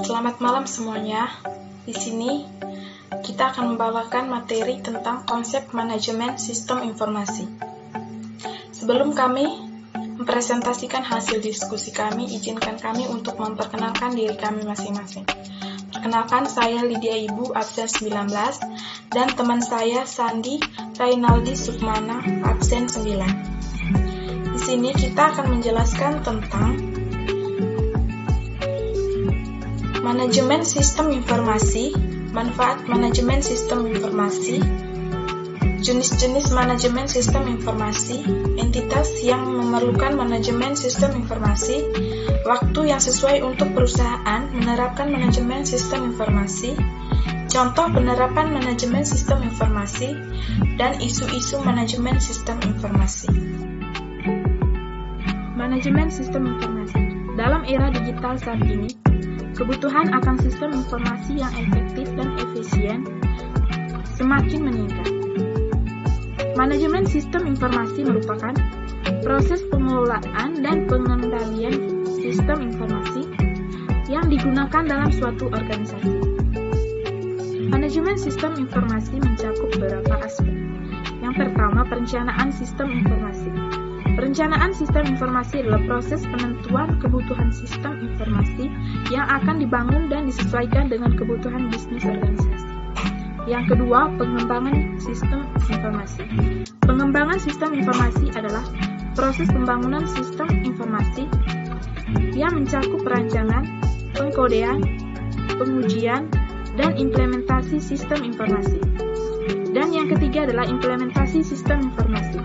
Selamat malam semuanya. Di sini kita akan membawakan materi tentang konsep manajemen sistem informasi. Sebelum kami mempresentasikan hasil diskusi kami, izinkan kami untuk memperkenalkan diri kami masing-masing. Perkenalkan, saya Lydia Ibu, absen 19, dan teman saya Sandi Rainaldi Sukmana, absen 9. Di sini kita akan menjelaskan tentang manajemen sistem informasi, manfaat manajemen sistem informasi, jenis-jenis manajemen sistem informasi, entitas yang memerlukan manajemen sistem informasi, waktu yang sesuai untuk perusahaan menerapkan manajemen sistem informasi, contoh penerapan manajemen sistem informasi, dan isu-isu manajemen sistem informasi. Manajemen sistem informasi. Dalam era digital saat ini, kebutuhan akan sistem informasi yang efektif dan efisien semakin meningkat. Manajemen sistem informasi merupakan proses pengelolaan dan pengendalian sistem informasi yang digunakan dalam suatu organisasi. Manajemen sistem informasi mencakup beberapa aspek. Yang pertama, perencanaan sistem informasi. Perencanaan sistem informasi adalah proses penentuan kebutuhan sistem informasi yang akan dibangun dan disesuaikan dengan kebutuhan bisnis organisasi. Yang kedua, pengembangan sistem informasi. Pengembangan sistem informasi adalah proses pembangunan sistem informasi yang mencakup perancangan, pengkodean, pengujian, dan implementasi sistem informasi. Dan yang ketiga adalah implementasi sistem informasi.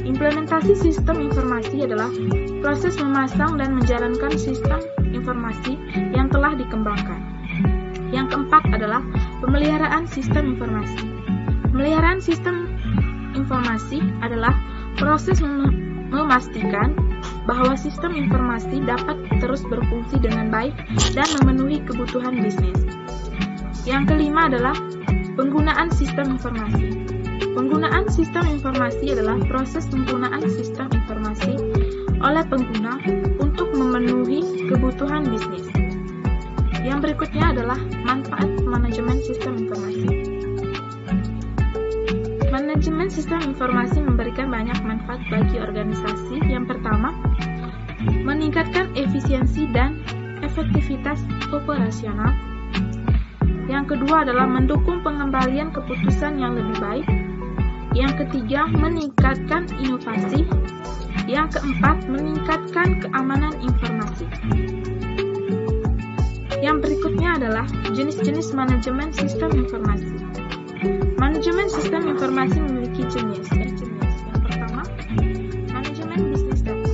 Implementasi sistem informasi adalah proses memasang dan menjalankan sistem informasi yang telah dikembangkan. Yang keempat adalah pemeliharaan sistem informasi. Pemeliharaan sistem informasi adalah proses memastikan bahwa sistem informasi dapat terus berfungsi dengan baik dan memenuhi kebutuhan bisnis. Yang kelima adalah penggunaan sistem informasi. Penggunaan sistem informasi adalah proses penggunaan sistem informasi oleh pengguna untuk memenuhi kebutuhan bisnis. Yang berikutnya adalah manfaat manajemen sistem informasi. Manajemen sistem informasi memberikan banyak manfaat bagi organisasi. Yang pertama, meningkatkan efisiensi dan efektivitas operasional. Yang kedua adalah mendukung pengembalian keputusan yang lebih baik. Yang ketiga, meningkatkan inovasi. Yang keempat, meningkatkan keamanan informasi. Yang berikutnya adalah jenis-jenis manajemen sistem informasi. Manajemen sistem informasi memiliki jenis. Yang pertama, manajemen bisnis data.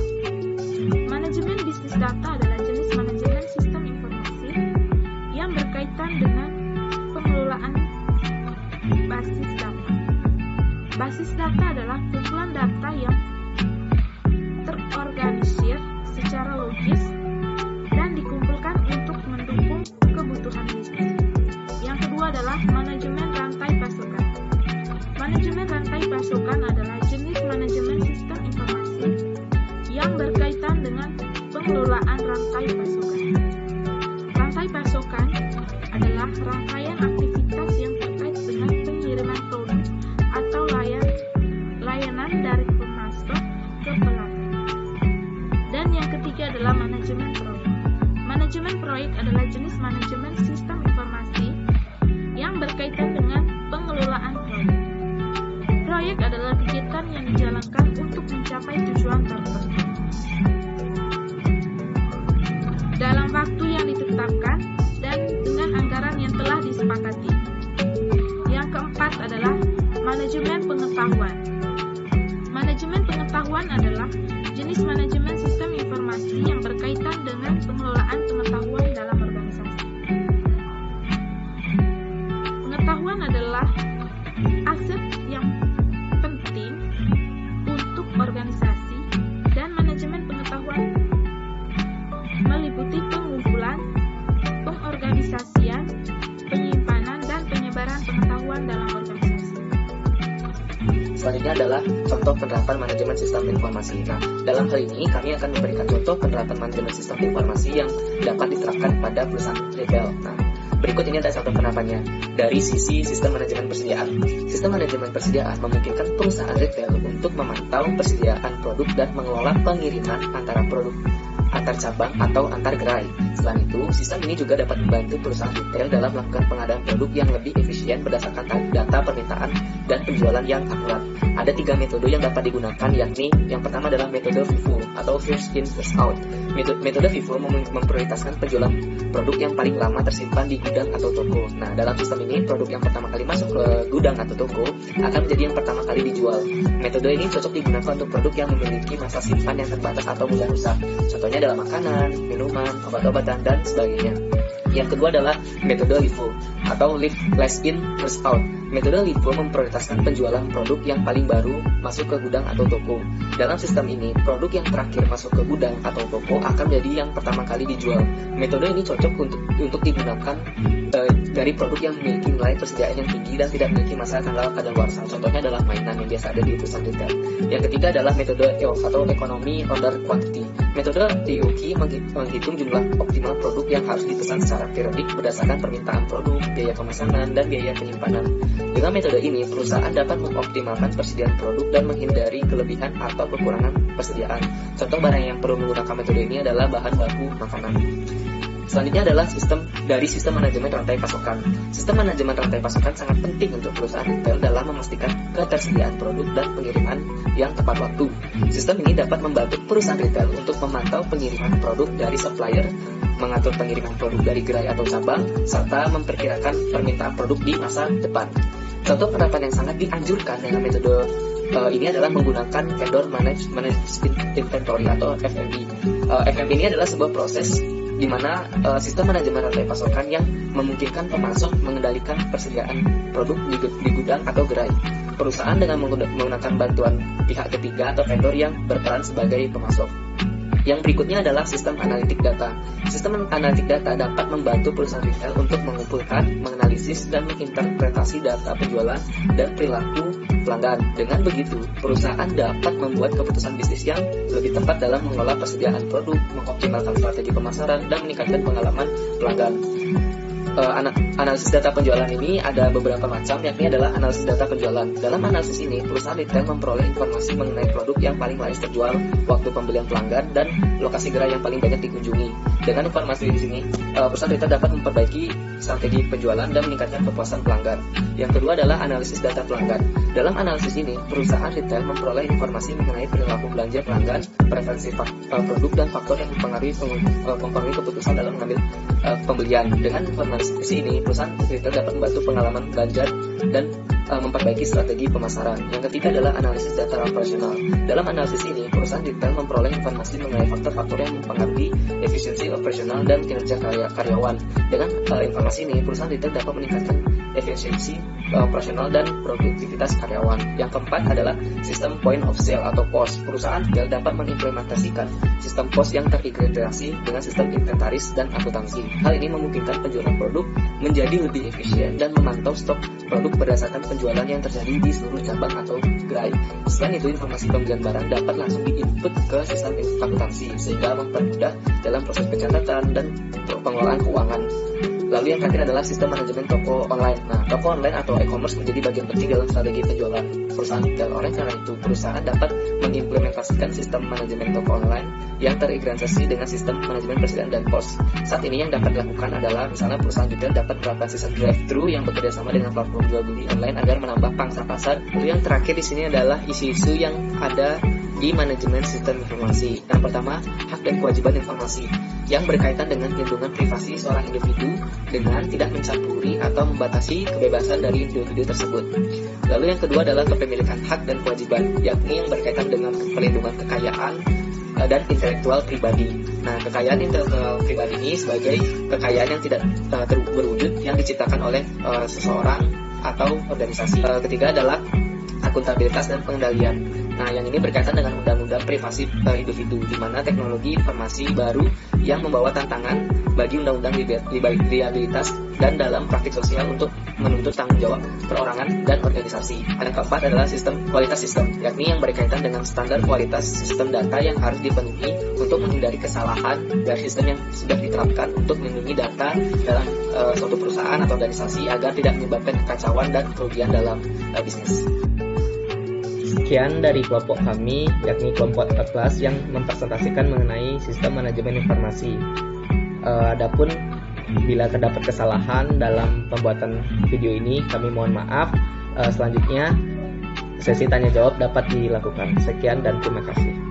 Manajemen bisnis data adalah jenis manajemen sistem informasi yang berkaitan dengan pengelolaan basis data. Basis data adalah kumpulan data yang terorganisir secara logis dan dikumpulkan untuk mendukung kebutuhan bisnis. Yang kedua adalah manajemen rantai pasokan. Manajemen rantai pasokan adalah jenis manajemen sistem informasi yang berkaitan dengan pengelolaan rantai pasokan. Rantai pasokan adalah rangkaian aktivitas yang terkait dengan pengiriman produk atau layanan dari pemasok ke pelanggan. Dan yang ketiga adalah manajemen proyek. Manajemen proyek adalah jenis manajemen sistem informasi yang berkaitan dengan pengelolaan proyek. Proyek adalah kegiatan yang dijalankan untuk mencapai tujuan tertentu dalam waktu yang ditetapkan dan dengan anggaran yang telah disepakati. Yang keempat adalah manajemen pengetahuan. Manajemen pengetahuan adalah jenis manajemen sistem informasi yang berkaitan dengan pengelolaan pengetahuan dalam organisasi. Pengetahuan adalah aset yang penting untuk organisasi, dan manajemen pengetahuan meliputi pengumpulan, pengorganisasian, penyimpanan, dan penyebaran pengetahuan dalam organisasi. Selanjutnya adalah contoh penerapan manajemen sistem informasi. Nah, dalam hal ini kami akan memberikan contoh penerapan manajemen sistem informasi yang dapat diterapkan pada perusahaan retail. Nah, berikut ini ada contoh penerapannya. Dari sisi sistem manajemen persediaan. Sistem manajemen persediaan memungkinkan perusahaan retail untuk memantau persediaan produk dan mengelola pengiriman antara produk antar cabang atau antar gerai. Selain itu, sistem ini juga dapat membantu perusahaan retail dalam melakukan pengadaan produk yang lebih efisien berdasarkan data permintaan dan penjualan yang akurat. Ada 3 metode yang dapat digunakan, yakni yang pertama adalah metode FIFO atau First In First Out. Metode FIFO memprioritaskan penjualan produk yang paling lama tersimpan di gudang atau toko. Nah, dalam sistem ini, produk yang pertama kali masuk ke gudang atau toko akan menjadi yang pertama kali dijual. Metode ini cocok digunakan untuk produk yang memiliki masa simpan yang terbatas atau mudah rusak. Contohnya adalah makanan, minuman, obat-obatan, dan sebagainya. Yang kedua adalah metode LIFO atau Live Last In First Out. Metode LIFO memprioritaskan penjualan produk yang paling baru masuk ke gudang atau toko. Dalam sistem ini, produk yang terakhir masuk ke gudang atau toko akan menjadi yang pertama kali dijual. Metode ini cocok untuk digunakan dari produk yang memiliki nilai persediaan yang tinggi dan tidak memiliki masa tanggal kadaluarsa. Contohnya adalah mainan yang biasa ada di perusahaan retail. Yang ketiga adalah metode EOQ atau Economy Order Quantity. Metode EOQ menghitung jumlah optimal produk yang harus dipesan secara periodik berdasarkan permintaan produk, biaya pemesanan, dan biaya penyimpanan. Dengan metode ini, perusahaan dapat mengoptimalkan persediaan produk dan menghindari kelebihan atau kekurangan persediaan. Contoh barang yang perlu menggunakan metode ini adalah bahan baku makanan. Selanjutnya adalah sistem manajemen rantai pasokan. Sistem manajemen rantai pasokan sangat penting untuk perusahaan retail dalam memastikan ketersediaan produk dan pengiriman yang tepat waktu. Sistem ini dapat membantu perusahaan retail untuk memantau pengiriman produk dari supplier, mengatur pengiriman produk dari gerai atau cabang, serta memperkirakan permintaan produk di masa depan. Contoh penerapan yang sangat dianjurkan dengan metode ini adalah menggunakan Vendor Managed Inventory atau FMI. FMI ini adalah sebuah proses di mana sistem manajemen rantai pasokan yang memungkinkan pemasok mengendalikan persediaan produk di gudang atau gerai. Perusahaan dengan menggunakan bantuan pihak ketiga atau vendor yang berperan sebagai pemasok. Yang berikutnya adalah sistem analitik data. Sistem analitik data dapat membantu perusahaan retail untuk mengumpulkan, menganalisis, dan menginterpretasi data penjualan dan perilaku pelanggan. Dengan begitu, perusahaan dapat membuat keputusan bisnis yang lebih tepat dalam mengelola persediaan produk, mengoptimalkan strategi pemasaran, dan meningkatkan pengalaman pelanggan. Analisis data penjualan ini ada beberapa macam, yakni adalah analisis data penjualan. Dalam analisis ini, perusahaan retail memperoleh informasi mengenai produk yang paling laris terjual, waktu pembelian pelanggan, dan lokasi gerai yang paling banyak dikunjungi. Dengan informasi di sini, perusahaan retail dapat memperbaiki strategi penjualan dan meningkatkan kepuasan pelanggan. Yang kedua adalah analisis data pelanggan. Dalam analisis ini, perusahaan retail memperoleh informasi mengenai perilaku belanja pelanggan, preferensi produk, dan faktor yang mempengaruhi keputusan dalam mengambil pembelian. Dengan informasi ini, perusahaan retail dapat membantu pengalaman belanja dan memperbaiki strategi pemasaran. Yang ketiga adalah analisis data operasional. Dalam analisis ini, perusahaan retail memperoleh informasi mengenai faktor-faktor yang mempengaruhi efisiensi operasional dan kinerja karyawan. Dengan informasi ini, perusahaan retail dapat meningkatkan efisiensi operasional dan produktivitas karyawan. Yang keempat adalah sistem point of sale atau POS. Perusahaan retail dapat mengimplementasikan sistem POS yang terintegrasi dengan sistem inventaris dan akuntansi. Hal ini memungkinkan penjualan produk menjadi lebih efisien dan memantau stok produk berdasarkan penjualan yang terjadi di seluruh cabang atau gerai. Selain itu, informasi pembelian barang dapat langsung diinput ke sistem akuntansi sehingga mempermudah dalam proses pencatatan dan pengelolaan keuangan. Lalu yang terakhir adalah sistem manajemen toko online. Nah, toko online atau e-commerce menjadi bagian penting dalam strategi penjualan perusahaan retail. Oleh karena itu, perusahaan dapat mengimplementasikan sistem manajemen toko online yang terintegrasi dengan sistem manajemen persediaan dan POS. Saat ini yang dapat dilakukan adalah misalnya perusahaan retail dapat menerapkan sistem drive-thru yang bekerjasama dengan platform jual beli online agar menambah pangsa pasar. Lalu yang terakhir di sini adalah isu-isu yang ada di manajemen sistem informasi. Yang pertama, hak dan kewajiban informasi yang berkaitan dengan perlindungan privasi seorang individu dengan tidak mencampuri atau membatasi kebebasan dari individu tersebut. Lalu yang kedua adalah kepemilikan hak dan kewajiban, yakni yang berkaitan dengan perlindungan kekayaan dan intelektual pribadi. Nah, kekayaan intelektual pribadi ini sebagai kekayaan yang tidak berwujud yang diciptakan oleh seseorang atau organisasi. Ketiga adalah akuntabilitas dan pengendalian. Nah, yang ini berkaitan dengan undang-undang privasi individu, di mana teknologi informasi baru yang membawa tantangan bagi undang-undang liabilitas dan dalam praktik sosial untuk menuntut tanggung jawab perorangan dan organisasi. Yang keempat adalah kualitas sistem, yakni yang berkaitan dengan standar kualitas sistem data yang harus dipenuhi untuk menghindari kesalahan dari sistem yang sudah diterapkan untuk melindungi data dalam suatu perusahaan atau organisasi agar tidak menyebabkan kekacauan dan kerugian dalam bisnis. Sekian dari kelompok kami, yakni kelompok 14 yang mempresentasikan mengenai sistem manajemen informasi. Adapun bila terdapat kesalahan dalam pembuatan video ini, kami mohon maaf. Selanjutnya, sesi tanya jawab dapat dilakukan. Sekian dan terima kasih.